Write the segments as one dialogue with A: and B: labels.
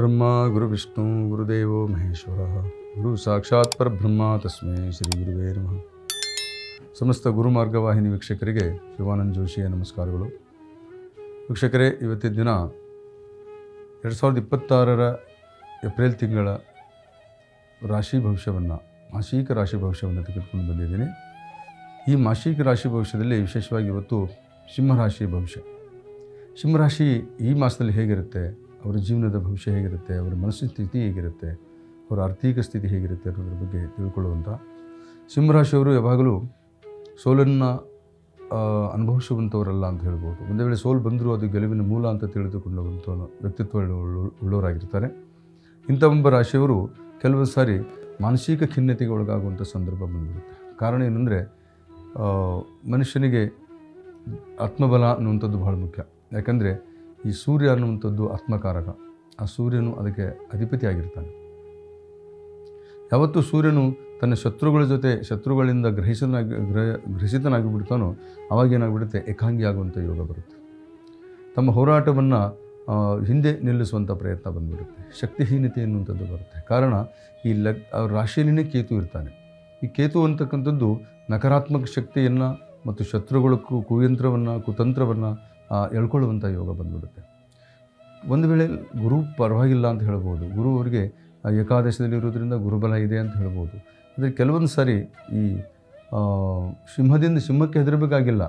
A: ಗುರುಬ್ರಹ್ಮ ಗುರುವಿಷ್ಣು ಗುರುದೇವೋ ಮಹೇಶ್ವರ ಗುರು ಸಾಕ್ಷಾತ್ ಪರಬ್ರಹ್ಮ ತಸ್ಮೈ ಶ್ರೀ ಗುರುವೇ ನಮಃ. ಸಮಸ್ತ ಗುರುಮಾರ್ಗವಾಹಿನಿ ವೀಕ್ಷಕರಿಗೆ ಶಿವಾನಂದ ಜೋಶಿಯ ನಮಸ್ಕಾರಗಳು. ವೀಕ್ಷಕರೇ, ಇವತ್ತಿನ ದಿನ 2026 ಏಪ್ರಿಲ್ ತಿಂಗಳ ರಾಶಿ ಭವಿಷ್ಯವನ್ನು, ಮಾಸಿಕ ರಾಶಿ ಭವಿಷ್ಯವನ್ನು ತೆಗೆದುಕೊಂಡು ಬಂದಿದ್ದೀನಿ. ಈ ಮಾಸಿಕ ರಾಶಿ ಭವಿಷ್ಯದಲ್ಲಿ ವಿಶೇಷವಾಗಿ ಇವತ್ತು ಸಿಂಹರಾಶಿ ಭವಿಷ್ಯ. ಸಿಂಹರಾಶಿ ಈ ಮಾಸದಲ್ಲಿ ಹೇಗಿರುತ್ತೆ, ಅವರ ಜೀವನದ ಭವಿಷ್ಯ ಹೇಗಿರುತ್ತೆ, ಅವರ ಮನಸ್ಸಿನ ಸ್ಥಿತಿ ಹೇಗಿರುತ್ತೆ, ಅವರ ಆರ್ಥಿಕ ಸ್ಥಿತಿ ಹೇಗಿರುತ್ತೆ ಅನ್ನೋದ್ರ ಬಗ್ಗೆ ತಿಳ್ಕೊಳ್ಳುವಂಥ. ಸಿಂಹರಾಶಿಯವರು ಯಾವಾಗಲೂ ಸೋಲನ್ನು ಅನುಭವಿಸುವಂಥವರಲ್ಲ ಅಂತ ಹೇಳ್ಬೋದು. ಒಂದು ವೇಳೆ ಸೋಲು ಬಂದರೂ ಅದು ಗೆಲುವಿನ ಮೂಲ ಅಂತ ತಿಳಿದುಕೊಳ್ಳುವಂಥ ವ್ಯಕ್ತಿತ್ವ ಉಳ್ಳವರಾಗಿರ್ತಾರೆ. ಇಂಥ ಒಬ್ಬ ರಾಶಿಯವರು ಕೆಲವು ಸಾರಿ ಮಾನಸಿಕ ಖಿನ್ನತೆಗೆ ಒಳಗಾಗುವಂಥ ಸಂದರ್ಭ ಬಂದ್ಬಿಡುತ್ತೆ. ಕಾರಣ ಏನಂದರೆ, ಮನುಷ್ಯನಿಗೆ ಆತ್ಮಬಲ ಅನ್ನುವಂಥದ್ದು ಬಹಳ ಮುಖ್ಯ. ಯಾಕಂದರೆ ಈ ಸೂರ್ಯ ಅನ್ನುವಂಥದ್ದು ಆತ್ಮಕಾರಕ. ಆ ಸೂರ್ಯನು ಅದಕ್ಕೆ ಅಧಿಪತಿಯಾಗಿರ್ತಾನೆ. ಯಾವತ್ತೂ ಸೂರ್ಯನು ತನ್ನ ಶತ್ರುಗಳಿಂದ ಗ್ರಹಿತನಾಗಿ ಬಿಡ್ತಾನೋ ಅವಾಗೇನಾಗ್ಬಿಡುತ್ತೆ, ಏಕಾಂಗಿ ಆಗುವಂಥ ಯೋಗ ಬರುತ್ತೆ. ತಮ್ಮ ಹೋರಾಟವನ್ನು ಹಿಂದೆ ನಿಲ್ಲಿಸುವಂಥ ಪ್ರಯತ್ನ ಬಂದುಬಿಡುತ್ತೆ. ಶಕ್ತಿಹೀನತೆ ಎನ್ನುವಂಥದ್ದು ಬರುತ್ತೆ. ಕಾರಣ ಈ ರಾಶಿಯಲ್ಲಿನೇ ಕೇತು ಇರ್ತಾನೆ. ಈ ಕೇತು ಅಂತಕ್ಕಂಥದ್ದು ನಕಾರಾತ್ಮಕ ಶಕ್ತಿಯನ್ನು ಮತ್ತು ಶತ್ರುಗಳ ಕುತಂತ್ರವನ್ನು ಎಳ್ಕೊಳ್ಳುವಂಥ ಯೋಗ ಬಂದುಬಿಡುತ್ತೆ. ಒಂದು ವೇಳೆ ಗುರು ಪರವಾಗಿಲ್ಲ ಅಂತ ಹೇಳ್ಬೋದು. ಗುರು ಅವರಿಗೆ ಏಕಾದಶದಲ್ಲಿ ಇರೋದ್ರಿಂದ ಗುರುಬಲ ಇದೆ ಅಂತ ಹೇಳ್ಬೋದು. ಆದರೆ ಕೆಲವೊಂದು ಸಾರಿ ಈ ಸಿಂಹಕ್ಕೆ ಹೆದರಬೇಕಾಗಿಲ್ಲ,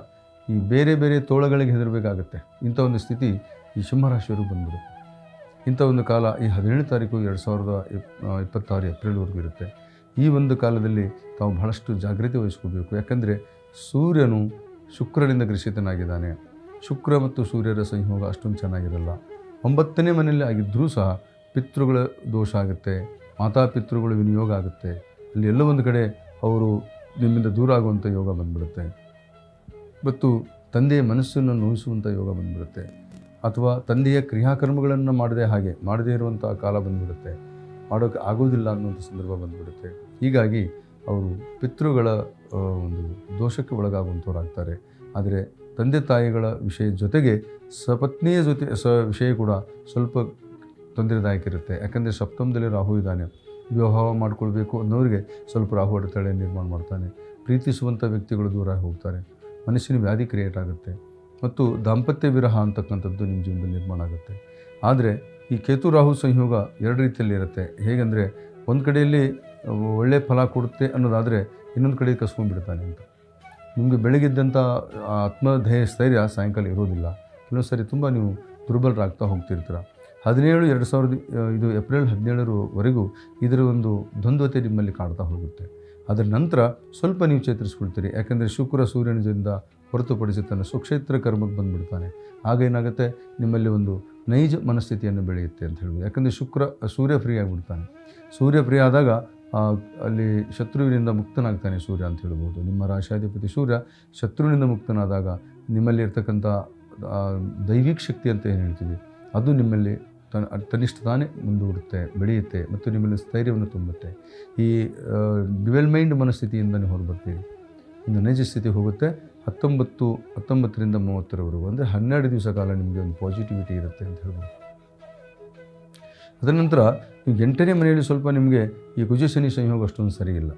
A: ಈ ಬೇರೆ ಬೇರೆ ತೋಳಗಳಿಗೆ ಹೆದರಬೇಕಾಗತ್ತೆ. ಇಂಥ ಒಂದು ಸ್ಥಿತಿ ಈ ಸಿಂಹರಾಶಿಯವರು ಬಂದ್ಬಿಡುತ್ತೆ. ಇಂಥ ಒಂದು ಕಾಲ ಈ 17 ತಾರೀಕು 2026 ಏಪ್ರಿಲ್ವರೆಗೂ ಇರುತ್ತೆ. ಈ ಒಂದು ಕಾಲದಲ್ಲಿ ತಾವು ಬಹಳಷ್ಟು ಜಾಗೃತಿ ವಹಿಸ್ಕೋಬೇಕು. ಯಾಕಂದರೆ ಸೂರ್ಯನು ಶುಕ್ರನಿಂದ ಗ್ರಸಿತನಾಗಿದ್ದಾನೆ. ಶುಕ್ರ ಮತ್ತು ಸೂರ್ಯರ ಸಂಯೋಗ ಅಷ್ಟೊಂದು ಚೆನ್ನಾಗಿರಲ್ಲ. 9ನೇ ಮನೆಯಲ್ಲಿ ಆಗಿದ್ದರೂ ಸಹ ಪಿತೃಗಳ ದೋಷ ಆಗುತ್ತೆ, ಮಾತಾಪಿತೃಗಳ ವಿನಿಯೋಗ ಆಗುತ್ತೆ. ಅಲ್ಲಿ ಎಲ್ಲೋ ಒಂದು ಕಡೆ ಅವರು ನಿಮ್ಮಿಂದ ದೂರ ಆಗುವಂಥ ಯೋಗ ಬಂದ್ಬಿಡುತ್ತೆ. ಮತ್ತು ತಂದೆಯ ಮನಸ್ಸನ್ನು ನೋಯಿಸುವಂಥ ಯೋಗ ಬಂದ್ಬಿಡುತ್ತೆ. ಅಥವಾ ತಂದೆಯ ಕ್ರಿಯಾಕರ್ಮಗಳನ್ನು ಮಾಡದೇ ಇರುವಂಥ ಕಾಲ ಬಂದ್ಬಿಡುತ್ತೆ. ಮಾಡೋಕ್ಕೆ ಆಗೋದಿಲ್ಲ ಅನ್ನುವಂಥ ಸಂದರ್ಭ ಬಂದ್ಬಿಡುತ್ತೆ. ಹೀಗಾಗಿ ಅವರು ಪಿತೃಗಳ ಒಂದು ದೋಷಕ್ಕೆ ಒಳಗಾಗುವಂಥವ್ರಾಗ್ತಾರೆ. ಆದರೆ ತಂದೆ ತಾಯಿಗಳ ವಿಷಯ ಜೊತೆಗೆ ಸಪತ್ನಿಯ ವಿಷಯ ಕೂಡ ಸ್ವಲ್ಪ ತೊಂದರೆದಾಯಕ ಇರುತ್ತೆ. ಯಾಕಂದರೆ ಸಪ್ತಮದಲ್ಲಿ ರಾಹು ಇದ್ದಾನೆ. ವಿವಾಹ ಮಾಡಿಕೊಳ್ಬೇಕು ಅನ್ನೋರಿಗೆ ಸ್ವಲ್ಪ ರಾಹು ಅಡೆತಡೆ ನಿರ್ಮಾಣ ಮಾಡ್ತಾನೆ. ಪ್ರೀತಿಸುವಂಥ ವ್ಯಕ್ತಿಗಳು ದೂರ ಹೋಗ್ತಾರೆ. ಮನಸ್ಸಿನ ವ್ಯಾಧಿ ಕ್ರಿಯೇಟ್ ಆಗುತ್ತೆ. ಮತ್ತು ದಾಂಪತ್ಯ ವಿರಹ ಅಂತಕ್ಕಂಥದ್ದು ನಿಮ್ಮ ಜೀವನದಲ್ಲಿ ನಿರ್ಮಾಣ ಆಗುತ್ತೆ. ಆದರೆ ಈ ಕೇತು ರಾಹು ಸಂಯೋಗ 2 ರೀತಿಯಲ್ಲಿ ಇರುತ್ತೆ. ಹೇಗೆಂದರೆ, ಒಂದು ಕಡೆಯಲ್ಲಿ ಒಳ್ಳೆಯ ಫಲ ಕೊಡುತ್ತೆ ಅನ್ನೋದಾದರೆ, ಇನ್ನೊಂದು ಕಡೆ ಕಸ್ಕೊಂಡ್ಬಿಡ್ತಾನೆ ಅಂತ. ನಿಮಗೆ ಬೆಳಗಿದ್ದಂಥ ಆತ್ಮಧೈರ್ಯ ಸ್ಥೈರ್ಯ ಸಾಯಂಕಾಲ ಇರೋದಿಲ್ಲ. ಕೆಲವೊಂದು ಸರಿ ತುಂಬ ನೀವು ದುರ್ಬಲರಾಗ್ತಾ ಹೋಗ್ತಿರ್ತೀರ. ಇದು ಏಪ್ರಿಲ್ 17ರವರೆಗೂ ಇದರ ಒಂದು ದ್ವಂದ್ವತೆ ನಿಮ್ಮಲ್ಲಿ ಕಾಡ್ತಾ ಹೋಗುತ್ತೆ. ಅದರ ನಂತರ ಸ್ವಲ್ಪ ನೀವು ಚೇತರಿಸ್ಕೊಳ್ತೀರಿ. ಯಾಕಂದರೆ ಶುಕ್ರ ಸೂರ್ಯನಿಂದ ಹೊರತುಪಡಿಸಿ ತನ್ನ ಸ್ವಕ್ಷೇತ್ರ ಕರ್ಮಕ್ಕೆ ಬಂದುಬಿಡ್ತಾನೆ. ಆಗ ಏನಾಗುತ್ತೆ, ನಿಮ್ಮಲ್ಲಿ ಒಂದು ನೈಜ ಮನಸ್ಥಿತಿಯನ್ನು ಬೆಳೆಯುತ್ತೆ ಅಂತ ಹೇಳ್ಬೋದು. ಯಾಕಂದರೆ ಸೂರ್ಯ ಫ್ರೀ ಆಗಿಬಿಡ್ತಾನೆ. ಸೂರ್ಯ ಫ್ರೀ ಆದಾಗ ಅಲ್ಲಿ ಶತ್ರುವಿನಿಂದ ಮುಕ್ತನಾಗ್ತಾನೆ ಸೂರ್ಯ ಅಂತ ಹೇಳ್ಬೋದು. ನಿಮ್ಮ ರಾಶಾಧಿಪತಿ ಸೂರ್ಯ ಶತ್ರುವಿನಿಂದ ಮುಕ್ತನಾದಾಗ ನಿಮ್ಮಲ್ಲಿ ಇರ್ತಕ್ಕಂಥ ದೈವಿಕ ಶಕ್ತಿ ಅಂತ ಏನು ಹೇಳ್ತೀವಿ, ಅದು ನಿಮ್ಮಲ್ಲಿ ತನ್ನಿಷ್ಟ ತಾನೇ ಮುಂದೂಡುತ್ತೆ, ಬೆಳೆಯುತ್ತೆ ಮತ್ತು ನಿಮ್ಮಲ್ಲಿ ಸ್ಥೈರ್ಯವನ್ನು ತುಂಬುತ್ತೆ. ಈ ಡ್ಯುವೆಲ್ ಮೈಂಡ್ ಮನಸ್ಥಿತಿಯಿಂದ ನೀವು ಹೊರಬರ್ತೀರಿ. ಒಂದು ನೈಜ ಸ್ಥಿತಿ ಹೋಗುತ್ತೆ. 19ರಿಂದ 30ರವರೆಗೂ ಅಂದರೆ 12 ದಿವಸ ಕಾಲ ನಿಮಗೆ ಒಂದು ಪಾಸಿಟಿವಿಟಿ ಇರುತ್ತೆ ಅಂತ ಹೇಳ್ಬೋದು. ಅದರ ನಂತರ ನೀವು 8ನೇ ಮನೆಯಲ್ಲಿ ಸ್ವಲ್ಪ ನಿಮಗೆ ಈ ಕುಜ ಶನಿ ಸಂಯೋಗ ಅಷ್ಟೊಂದು ಸರಿಯಿಲ್ಲ.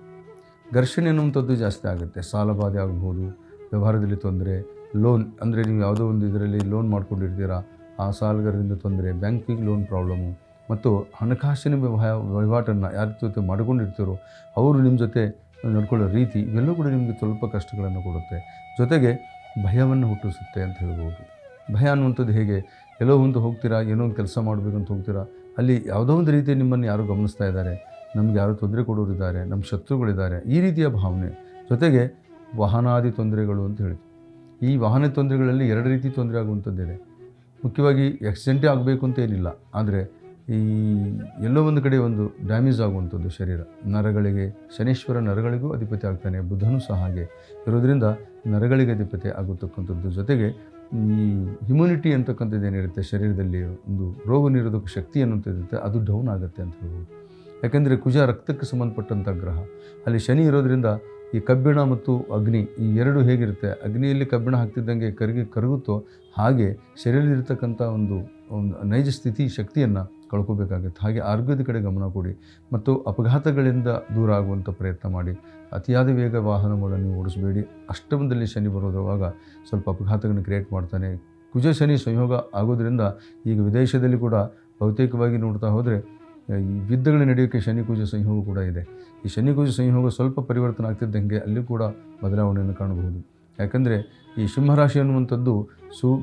A: ಘರ್ಷಣೆ ಅನ್ನುವಂಥದ್ದು ಜಾಸ್ತಿ ಆಗುತ್ತೆ. ಸಾಲಬಾಧೆ ಆಗ್ಬೋದು, ವ್ಯವಹಾರದಲ್ಲಿ ತೊಂದರೆ, ಲೋನ್ ಅಂದರೆ ನೀವು ಯಾವುದೋ ಒಂದು ಇದರಲ್ಲಿ ಲೋನ್ ಮಾಡ್ಕೊಂಡಿರ್ತೀರಾ, ಆ ಸಾಲಗಾರರಿಂದ ತೊಂದರೆ, ಬ್ಯಾಂಕಿಂಗ್ ಲೋನ್ ಪ್ರಾಬ್ಲಮ್ಮು ಮತ್ತು ಹಣಕಾಸಿನ ವಹಿವಾಟನ್ನು ಯಾರ ಜೊತೆ ಮಾಡಿಕೊಂಡಿರ್ತೀರೋ ಅವರು ನಿಮ್ಮ ಜೊತೆ ನಡ್ಕೊಳ್ಳೋ ರೀತಿ, ಇವೆಲ್ಲವೂ ಕೂಡ ನಿಮಗೆ ಸ್ವಲ್ಪ ಕಷ್ಟಗಳನ್ನು ಕೊಡುತ್ತೆ. ಜೊತೆಗೆ ಭಯವನ್ನು ಹುಟ್ಟಿಸುತ್ತೆ ಅಂತ ಹೇಳ್ಬೋದು. ಭಯ ಅನ್ನುವಂಥದ್ದು ಹೇಗೆ, ಎಲ್ಲೋ ಒಂದು ಹೋಗ್ತೀರಾ, ಏನೋ ಒಂದು ಕೆಲಸ ಮಾಡಬೇಕಂತ ಹೋಗ್ತೀರಾ, ಅಲ್ಲಿ ಯಾವುದೋ ಒಂದು ರೀತಿ ನಿಮ್ಮನ್ನು ಯಾರು ಗಮನಿಸ್ತಾ ಇದ್ದಾರೆ, ನಮ್ಗೆ ಯಾರು ತೊಂದರೆ ಕೊಡೋರಿದ್ದಾರೆ, ನಮ್ಮ ಶತ್ರುಗಳಿದ್ದಾರೆ, ಈ ರೀತಿಯ ಭಾವನೆ. ಜೊತೆಗೆ ವಾಹನಾದಿ ತೊಂದರೆಗಳು ಅಂತ ಹೇಳ್ತೀವಿ. ಈ ವಾಹನ ತೊಂದರೆಗಳಲ್ಲಿ 2 ರೀತಿ ತೊಂದರೆ ಆಗುವಂಥದ್ದಿದೆ. ಮುಖ್ಯವಾಗಿ ಆಕ್ಸಿಡೆಂಟೇ ಆಗಬೇಕು ಅಂತ ಏನಿಲ್ಲ, ಆದರೆ ಈ ಎಲ್ಲೋ ಒಂದು ಕಡೆ ಒಂದು ಡ್ಯಾಮೇಜ್ ಆಗುವಂಥದ್ದು ಶರೀರ ನರಗಳಿಗೆ. ಶನೀಶ್ವರ ನರಗಳಿಗೂ ಅಧಿಪತಿ ಆಗ್ತಾನೆ, ಬುಧನೂ ಸಹ ಹಾಗೆ ಇರೋದರಿಂದ ನರಗಳಿಗೆ ಅಧಿಪತಿ ಆಗುತ್ತಕ್ಕಂಥದ್ದು. ಜೊತೆಗೆ ಈ ಇಮ್ಯುನಿಟಿ ಅಂತಕ್ಕಂಥದ್ದು ಏನಿರುತ್ತೆ ಶರೀರದಲ್ಲಿ, ಒಂದು ರೋಗ ನಿರೋಧಕ ಶಕ್ತಿ ಅನ್ನುವಂಥದ್ದಿರುತ್ತೆ, ಅದು ಡೌನ್ ಆಗುತ್ತೆ ಅಂತ ಹೇಳ್ಬೋದು. ಯಾಕೆಂದರೆ ಕುಜ ರಕ್ತಕ್ಕೆ ಸಂಬಂಧಪಟ್ಟಂಥ ಗ್ರಹ. ಅಲ್ಲಿ ಶನಿ ಇರೋದರಿಂದ ಈ ಕಬ್ಬಿಣ ಮತ್ತು ಅಗ್ನಿ ಈ 2 ಹೇಗಿರುತ್ತೆ, ಅಗ್ನಿಯಲ್ಲಿ ಕಬ್ಬಿಣ ಹಾಕ್ತಿದ್ದಂಗೆ ಕರಗುತ್ತೋ ಹಾಗೆ ಶರೀರದಲ್ಲಿರ್ತಕ್ಕಂಥ ಒಂದು ನೈಜ ಸ್ಥಿತಿ ಶಕ್ತಿಯನ್ನು ಕಳ್ಕೋಬೇಕಾಗುತ್ತೆ. ಹಾಗೆ ಆರೋಗ್ಯದ ಕಡೆ ಗಮನ ಕೊಡಿ ಮತ್ತು ಅಪಘಾತಗಳಿಂದ ದೂರ ಆಗುವಂಥ ಪ್ರಯತ್ನ ಮಾಡಿ. ಅತಿಯಾದ ವೇಗ ವಾಹನಗಳನ್ನು ನೀವು ಓಡಿಸಬೇಡಿ. ಅಷ್ಟಮದಲ್ಲಿ ಶನಿ ಬರೋದ್ರವಾಗ ಸ್ವಲ್ಪ ಅಪಘಾತಗಳನ್ನು ಕ್ರಿಯೇಟ್ ಮಾಡ್ತಾನೆ. ಕುಜ ಶನಿ ಸಂಯೋಗ ಆಗೋದ್ರಿಂದ ಈಗ ವಿದೇಶದಲ್ಲಿ ಕೂಡ ಬಹುತೇಕವಾಗಿ ನೋಡ್ತಾ ಹೋದರೆ ಈ ಯುದ್ಧಗಳು ನಡೆಯೋಕ್ಕೆ ಶನಿ ಕುಜ ಸಂಯೋಗ ಕೂಡ ಇದೆ. ಈ ಶನಿ ಕುಜ ಸಂಯೋಗ ಸ್ವಲ್ಪ ಪರಿವರ್ತನೆ ಆಗ್ತಿದ್ದಂಗೆ ಅಲ್ಲಿ ಕೂಡ ಬದಲಾವಣೆಯನ್ನು ಕಾಣಬಹುದು. ಯಾಕಂದರೆ ಈ ಸಿಂಹರಾಶಿ ಅನ್ನುವಂಥದ್ದು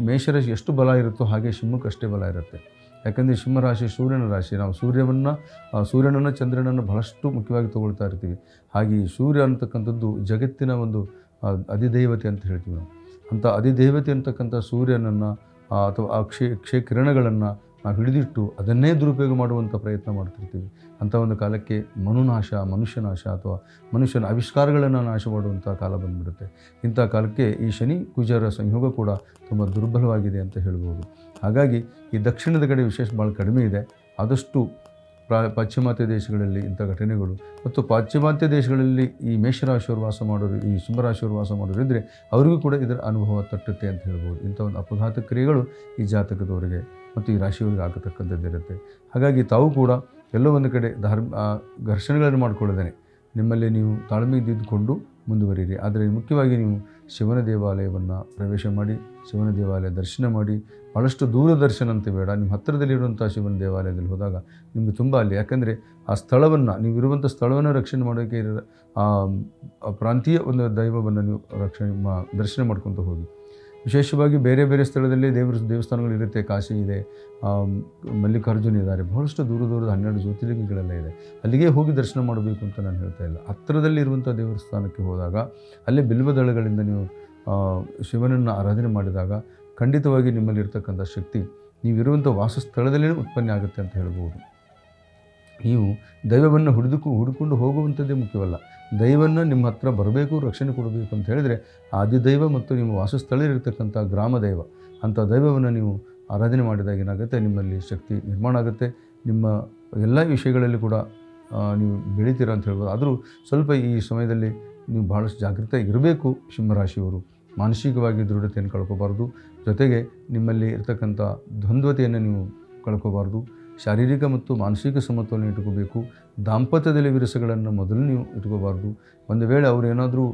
A: ಮೇಷರಾಶಿ ಎಷ್ಟು ಬಲ ಇರುತ್ತೋ ಹಾಗೆ ಸಿಂಹಕ್ಕೆ ಅಷ್ಟೇ ಬಲ ಇರುತ್ತೆ. ಯಾಕಂದರೆ ಸಿಂಹರಾಶಿ ಸೂರ್ಯನ ರಾಶಿ. ನಾವು ಸೂರ್ಯನನ್ನು ಚಂದ್ರನನ್ನು ಬಹಳಷ್ಟು ಮುಖ್ಯವಾಗಿ ತಗೊಳ್ತಾ ಇರ್ತೀವಿ. ಹಾಗೆ ಈ ಸೂರ್ಯ ಅಂತಕ್ಕಂಥದ್ದು ಜಗತ್ತಿನ ಒಂದು ಅಧಿದೇವತೆ ಅಂತ ಹೇಳ್ತೀವಿ ನಾವು. ಅಂಥ ಅಧಿದೇವತೆ ಅಂತಕ್ಕಂಥ ಸೂರ್ಯನನ್ನು ಅಥವಾ ಆ ಕ್ಷೇ ಕಿರಣಗಳನ್ನು ನಾವು ಹಿಡಿದಿಟ್ಟು ಅದನ್ನೇ ದುರುಪಯೋಗ ಮಾಡುವಂಥ ಪ್ರಯತ್ನ ಮಾಡ್ತಿರ್ತೀವಿ. ಅಂಥ ಒಂದು ಕಾಲಕ್ಕೆ ಮನುಷ್ಯನಾಶ ಅಥವಾ ಮನುಷ್ಯನ ಆವಿಷ್ಕಾರಗಳನ್ನು ನಾಶ ಮಾಡುವಂಥ ಕಾಲ ಬಂದುಬಿಡುತ್ತೆ. ಇಂಥ ಕಾಲಕ್ಕೆ ಈ ಶನಿ ಕುಜರ ಸಂಯೋಗ ಕೂಡ ತುಂಬ ದುರ್ಬಲವಾಗಿದೆ ಅಂತ ಹೇಳ್ಬೋದು. ಹಾಗಾಗಿ ಈ ದಕ್ಷಿಣದ ಕಡೆ ವಿಶೇಷ ಭಾಳ ಕಡಿಮೆ ಇದೆ. ಆದಷ್ಟು ಪಾಶ್ಚಿಮಾತ್ಯ ದೇಶಗಳಲ್ಲಿ ಇಂಥ ಘಟನೆಗಳು ಮತ್ತು ಪಾಶ್ಚಿಮಾತ್ಯ ದೇಶಗಳಲ್ಲಿ ಈ ಮೇಷರಾಶಿಯವರು ವಾಸ ಮಾಡೋರು, ಈ ಸಿಂಹರಾಶಿಯವರು ವಾಸ ಮಾಡೋರು ಇದ್ದರೆ ಅವರಿಗೂ ಕೂಡ ಇದರ ಅನುಭವ ತಟ್ಟುತ್ತೆ ಅಂತ ಹೇಳ್ಬೋದು. ಇಂಥ ಒಂದು ಅಪಘಾತ ಕ್ರಿಯೆಗಳು ಈ ಜಾತಕದವರಿಗೆ ಮತ್ತು ಈ ರಾಶಿಯವರಿಗೆ ಆಗತಕ್ಕಂಥದ್ದಿರುತ್ತೆ. ಹಾಗಾಗಿ ತಾವು ಕೂಡ ಎಲ್ಲೋ ಒಂದು ಕಡೆ ಘರ್ಷಣೆಗಳನ್ನು ಮಾಡಿಕೊಳ್ಳದೇನೆ ನಿಮ್ಮಲ್ಲಿ ನೀವು ತಾಳ್ಮೆಯಿದ್ದುಕೊಂಡು ಮುಂದುವರಿಯಿರಿ. ಆದರೆ ಮುಖ್ಯವಾಗಿ ನೀವು ಶಿವನ ದೇವಾಲಯವನ್ನು ಪ್ರವೇಶ ಮಾಡಿ, ಶಿವನ ದೇವಾಲಯ ದರ್ಶನ ಮಾಡಿ. ಭಾಳಷ್ಟು ದೂರದರ್ಶನ ಅಂತ ಬೇಡ, ನಿಮ್ಮ ಹತ್ತಿರದಲ್ಲಿರುವಂಥ ಶಿವನ ದೇವಾಲಯದಲ್ಲಿ ಹೋದಾಗ ನಿಮಗೆ ತುಂಬ ಅಲ್ಲಿ, ಯಾಕಂದರೆ ಆ ಸ್ಥಳವನ್ನು ನೀವಿರುವಂಥ ಸ್ಥಳವನ್ನು ರಕ್ಷಣೆ ಮಾಡೋಕ್ಕೆ ಆ ಪ್ರಾಂತೀಯ ಒಂದು ದೈವವನ್ನು ನೀವು ದರ್ಶನ ಮಾಡ್ಕೊತ ಹೋಗಿ. ವಿಶೇಷವಾಗಿ ಬೇರೆ ಬೇರೆ ಸ್ಥಳದಲ್ಲಿ ದೇವಸ್ಥಾನಗಳಿರುತ್ತೆ. ಕಾಶಿ ಇದೆ, ಮಲ್ಲಿಕಾರ್ಜುನ ಇದ್ದಾರೆ, ಬಹಳಷ್ಟು ದೂರದ 12 ಜ್ಯೋತಿರ್ಲಿಂಗಗಳೆಲ್ಲ ಇದೆ. ಅಲ್ಲಿಗೆ ಹೋಗಿ ದರ್ಶನ ಮಾಡಬೇಕು ಅಂತ ನಾನು ಹೇಳ್ತಾ ಇಲ್ಲ. ಹತ್ತಿರದಲ್ಲಿರುವಂಥ ದೇವಸ್ಥಾನಕ್ಕೆ ಹೋದಾಗ ಅಲ್ಲಿ ಬಿಲ್ವದಳಗಳಿಂದ ನೀವು ಶಿವನನ್ನು ಆರಾಧನೆ ಮಾಡಿದಾಗ ಖಂಡಿತವಾಗಿ ನಿಮ್ಮಲ್ಲಿರ್ತಕ್ಕಂಥ ಶಕ್ತಿ ನೀವಿರುವಂಥ ವಾಸಸ್ಥಳದಲ್ಲೇ ಉತ್ಪನ್ನ ಆಗುತ್ತೆ ಅಂತ ಹೇಳ್ಬೋದು. ನೀವು ದೈವವನ್ನು ಹುಡುಕೊಂಡು ಹೋಗುವಂಥದ್ದೇ ಮುಖ್ಯವಲ್ಲ. ದೈವವನ್ನು ನಿಮ್ಮ ಹತ್ರ ಬರಬೇಕು, ರಕ್ಷಣೆ ಕೊಡಬೇಕು ಅಂತ ಹೇಳಿದರೆ ಆದಿದೈವ ಮತ್ತು ನಿಮ್ಮ ವಾಸಸ್ಥಳದಲ್ಲಿರ್ತಕ್ಕಂಥ ಗ್ರಾಮ ದೈವ ಅಂಥ ದೈವವನ್ನು ನೀವು ಆರಾಧನೆ ಮಾಡಿದಾಗ ಏನಾಗುತ್ತೆ, ನಿಮ್ಮಲ್ಲಿ ಶಕ್ತಿ ನಿರ್ಮಾಣ ಆಗುತ್ತೆ. ನಿಮ್ಮ ಎಲ್ಲ ವಿಷಯಗಳಲ್ಲಿ ಕೂಡ ನೀವು ಬೆಳಿತೀರ ಅಂತ ಹೇಳ್ಬೋದು. ಆದರೂ ಸ್ವಲ್ಪ ಈ ಸಮಯದಲ್ಲಿ ನೀವು ಭಾಳಷ್ಟು ಜಾಗೃತ ಇರಬೇಕು. ಸಿಂಹರಾಶಿಯವರು ಮಾನಸಿಕವಾಗಿ ದೃಢತೆಯನ್ನು ಕಳ್ಕೋಬಾರ್ದು. ಜೊತೆಗೆ ನಿಮ್ಮಲ್ಲಿ ಇರ್ತಕ್ಕಂಥ ದ್ವಂದ್ವತೆಯನ್ನು ನೀವು ಕಳ್ಕೋಬಾರ್ದು. ಶಾರೀರಿಕ ಮತ್ತು ಮಾನಸಿಕ ಸಮತೋಲನ ಇಟ್ಕೋಬೇಕು. ದಾಂಪತ್ಯದಲ್ಲಿ ವಿರಸಗಳನ್ನು ಮೊದಲು ನೀವು ಇಟ್ಕೋಬಾರ್ದು. ಒಂದು ವೇಳೆ ಅವರು ಏನಾದರೂ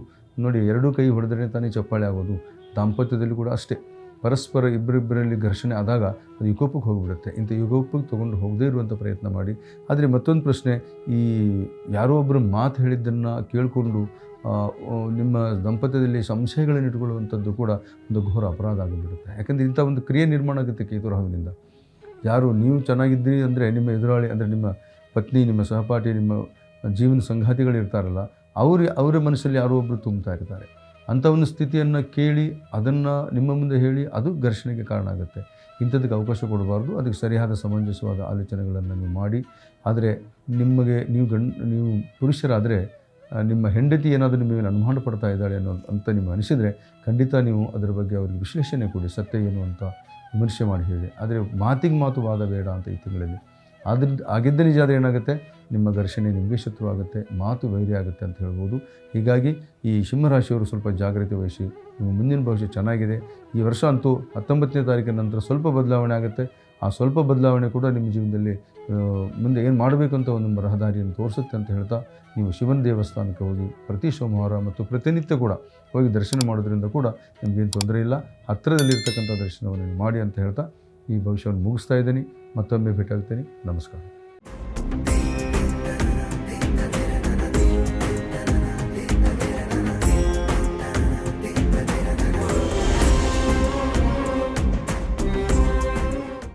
A: ನೋಡಿ 2 ಕೈ ಹೊಡೆದ್ರೆ ತಾನೇ ಚಪ್ಪಾಳೆ ಆಗೋದು. ದಾಂಪತ್ಯದಲ್ಲಿ ಕೂಡ ಅಷ್ಟೇ, ಪರಸ್ಪರ ಇಬ್ಬರಿಬ್ಬರಲ್ಲಿ ಘರ್ಷಣೆ ಆದಾಗ ಅದು ವಿಕೋಪಕ್ಕೆ ಹೋಗಿಬಿಡುತ್ತೆ. ಇಂಥ ವಿಕೋಪಕ್ಕೆ ತೊಗೊಂಡು ಹೋಗದೇ ಇರುವಂಥ ಪ್ರಯತ್ನ ಮಾಡಿ. ಆದರೆ ಮತ್ತೊಂದು ಪ್ರಶ್ನೆ, ಈ ಯಾರೋ ಒಬ್ಬರು ಮಾತು ಹೇಳಿದ್ದನ್ನು ಕೇಳಿಕೊಂಡು ನಿಮ್ಮ ದಾಂಪತ್ಯದಲ್ಲಿ ಸಂಶಯಗಳನ್ನು ಇಟ್ಕೊಳ್ಳುವಂಥದ್ದು ಕೂಡ ಒಂದು ಘೋರ ಅಪರಾಧ ಆಗಿಬಿಡುತ್ತೆ. ಯಾಕಂದರೆ ಇಂಥ ಒಂದು ಕ್ರಿಯೆ ನಿರ್ಮಾಣ ಆಗುತ್ತೆ ಕೇತು ರಾಹುವಿನಿಂದ. ಯಾರು ನೀವು ಚೆನ್ನಾಗಿದ್ದೀರಿ ಅಂದರೆ ನಿಮ್ಮ ಎದುರಾಳಿ ಅಂದರೆ ನಿಮ್ಮ ಪತ್ನಿ, ನಿಮ್ಮ ಸಹಪಾಠಿ, ನಿಮ್ಮ ಜೀವನ ಸಂಗಾತಿಗಳಿರ್ತಾರಲ್ಲ, ಅವರ ಮನಸ್ಸಲ್ಲಿ ಯಾರೋ ಒಬ್ಬರು ತುಂಬ್ತಾ ಇರ್ತಾರೆ. ಅಂಥ ಒಂದು ಸ್ಥಿತಿಯನ್ನು ಕೇಳಿ ಅದನ್ನು ನಿಮ್ಮ ಮುಂದೆ ಹೇಳಿ ಅದು ಘರ್ಷಣೆಗೆ ಕಾರಣ ಆಗುತ್ತೆ. ಇಂಥದ್ದಕ್ಕೆ ಅವಕಾಶ ಕೊಡಬಾರ್ದು. ಅದಕ್ಕೆ ಸರಿಯಾದ ಸಮಂಜಸವಾದ ಆಲೋಚನೆಗಳನ್ನು ನೀವು ಮಾಡಿ. ಆದರೆ ನೀವು ಪುರುಷರಾದರೆ ನಿಮ್ಮ ಹೆಂಡತಿ ಏನಾದರೂ ನಿಮಗೆ ಅನುಮಾನ ಪಡ್ತಾ ಇದ್ದಾಳೆ ಅಂತ ನಿಮಗೆ ಅನಿಸಿದರೆ ಖಂಡಿತ ನೀವು ಅದರ ಬಗ್ಗೆ ಅವರಿಗೆ ವಿಶ್ಲೇಷಣೆ ಕೊಡಿ. ಸತ್ಯ ಏನು ಅಂತ ವಿಮರ್ಶೆ ಮಾಡಿ ಹೇಳಿ. ಆದರೆ ಮಾತು ವಾದ ಬೇಡ ಅಂತ ಈ ತಿಂಗಳಲ್ಲಿ. ಆಗಿದ್ದ ನಿಜ ಆದರೆ ಏನಾಗುತ್ತೆ, ನಿಮ್ಮ ಘರ್ಷಣೆ ನಿಮಗೆ ಶತ್ರುವಾಗುತ್ತೆ, ಮಾತು ವೈರಿ ಆಗುತ್ತೆ ಅಂತ ಹೇಳ್ಬೋದು. ಹೀಗಾಗಿ ಈ ಸಿಂಹರಾಶಿಯವರು ಸ್ವಲ್ಪ ಜಾಗ್ರತೆ ವಹಿಸಿ. ನಿಮ್ಮ ಮುಂದಿನ ಭವಿಷ್ಯ ಚೆನ್ನಾಗಿದೆ. ಈ ವರ್ಷ ಅಂತೂ 19ನೇ ತಾರೀಕಿನ ನಂತರ ಸ್ವಲ್ಪ ಬದಲಾವಣೆ ಆಗುತ್ತೆ. ಆ ಸ್ವಲ್ಪ ಬದಲಾವಣೆ ಕೂಡ ನಿಮ್ಮ ಜೀವನದಲ್ಲಿ ಮುಂದೆ ಏನು ಮಾಡಬೇಕು ಅಂತ ಒಂದು ರಹದಾರಿಯನ್ನು ತೋರಿಸುತ್ತೆ ಅಂತ ಹೇಳ್ತಾ, ನೀವು ಶಿವನ ದೇವಸ್ಥಾನಕ್ಕೆ ಹೋಗಿ ಪ್ರತಿ ಸೋಮವಾರ ಮತ್ತು ಪ್ರತಿನಿತ್ಯ ಕೂಡ ಹೋಗಿ ದರ್ಶನ ಮಾಡೋದ್ರಿಂದ ಕೂಡ ನಿಮಗೇನು ತೊಂದರೆ ಇಲ್ಲ. ಹತ್ತಿರದಲ್ಲಿರ್ತಕ್ಕಂಥ ದರ್ಶನವನ್ನು ಮಾಡಿ ಅಂತ ಹೇಳ್ತಾ ಈ ಭವಿಷ್ಯವನ್ನು ಮುಗಿಸ್ತಾ ಇದ್ದೀನಿ. ಮತ್ತೊಮ್ಮೆ ಭೇಟಿಯಾಗ್ತೀನಿ. ನಮಸ್ಕಾರ.